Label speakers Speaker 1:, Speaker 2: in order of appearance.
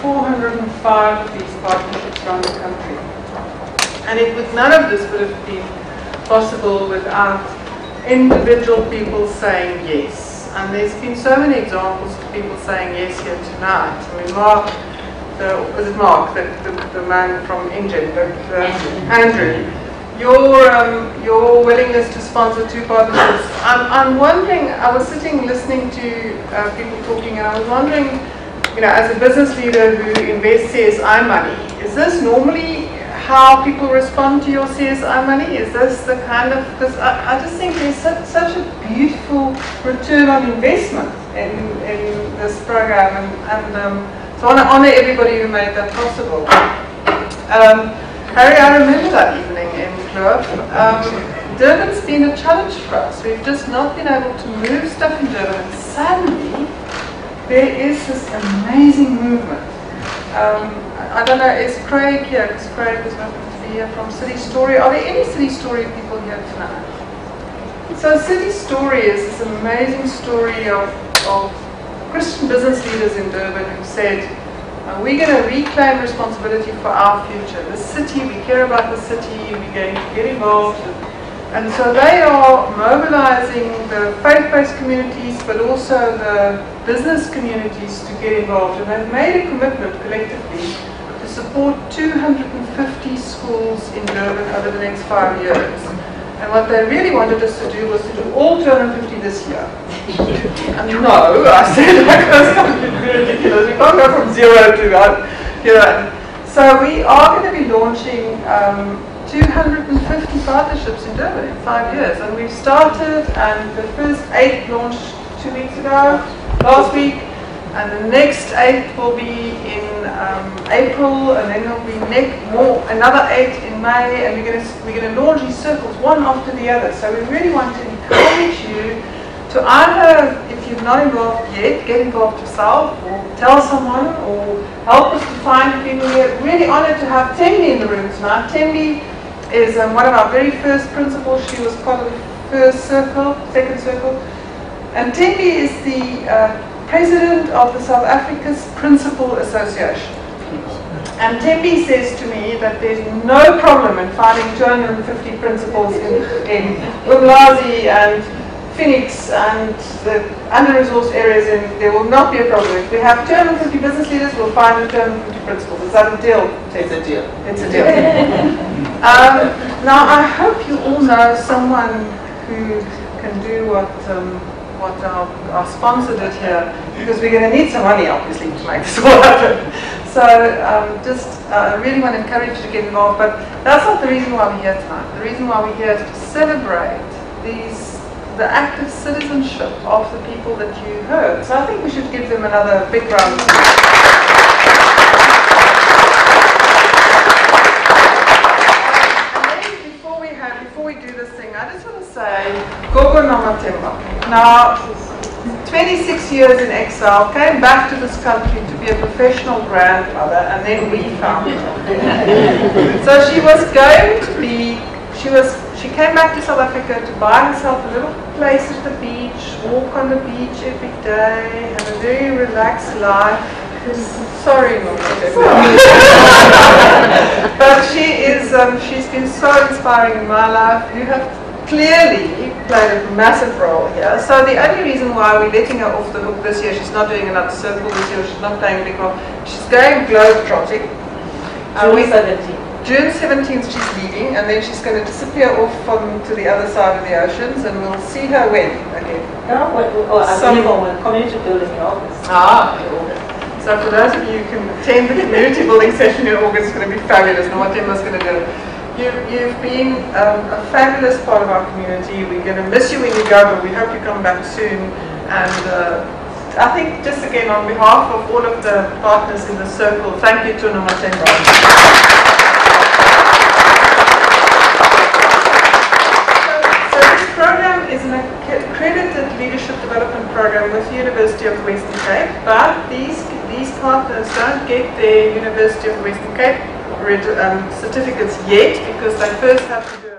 Speaker 1: 405 of these partnerships around the country. And none of this would have been possible without individual people saying yes. And there's been so many examples of people saying yes here tonight. I mean, Mark, the man from Engine, but Andrew, your willingness to sponsor 2 partnerships. I'm wondering, I was sitting listening to people talking, and I was wondering, as a business leader who invests CSI money, is this normally how people respond to your CSI money? Is this the kind of, because I just think there's such a beautiful return on investment in this program, and so I want to honor everybody who made that possible. Harry, I remember that evening in Club. Durban's been a challenge for us. We've just not been able to move stuff in Durban, and suddenly there is this amazing movement. I don't know, is Craig here? Because Craig was hoping to be here from City Story. Are there any City Story people here tonight? So City Story is this amazing story of Christian business leaders in Durban who said, we're going to reclaim responsibility for our future. The city, we care about the city, we're going to get involved. And so they are mobilizing the faith-based communities, but also the business communities to get involved. And they've made a commitment collectively to support 250 schools in Durban over the next 5 years. And what they really wanted us to do was to do all 250 this year. And no, I said, that's completely ridiculous. We can't go from 0 to, So we are going to be launching 250 partnerships in Durban in 5 years. And we've started, and the first 8 launched 2 weeks ago, last week. And the next 8 will be in April, and then there'll be another 8 in May, and we're going to launch these circles one after the other. So we really want to encourage you to either, if you're not involved yet, get involved yourself, or tell someone, or help us to find people. We're really honored to have Tembi in the room tonight. Tembi is one of our very first principals. She was part of the first circle, second circle, and Tembi is the President of the South Africa's Principal Association. And Tembi says to me that there's no problem in finding 250 principals in Umlazi and Phoenix and the under-resourced areas, and there will not be a problem. If we have 250 business leaders, we'll find the 250 principals. Is that a deal?
Speaker 2: It's a deal.
Speaker 1: It's a deal. Now, I hope you all know someone who can do what our sponsor did here, because we're going to need some money, obviously, to make this all happen. So I really want to encourage you to get involved, but that's not the reason why we're here tonight. The reason why we're here is to celebrate the active citizenship of the people that you heard. So I think we should give them another big round of applause. Before we do this thing, I just want to say, Gogo Namatemba. Now, 26 years in exile, came back to this country to be a professional grandmother, and then we found her. So she was going to be, she came back to South Africa to buy herself a little place at the beach, walk on the beach every day, have a very relaxed life. Sorry, but she's been so inspiring in my life. You have clearly played a massive role here. So the only reason why we're letting her off the hook this year, she's not doing another circle this year, she's not playing a big role, she's going globe-trotting. June 17th she's leaving, and then she's going to disappear off to the other side of the oceans, and we'll see her when again.
Speaker 2: Community building in August.
Speaker 1: In August. So for those of you who can attend the community building session in August, it's going to be fabulous, and what Emma's going to do. You've been a fabulous part of our community. We're going to miss you when you go, but we hope you come back soon. And I think just again on behalf of all of the partners in the circle, thank you to Nomatemba. So this program is an accredited leadership development program with the University of the Western Cape, but these partners don't get their University of the Western Cape certificates yet, because they first have to do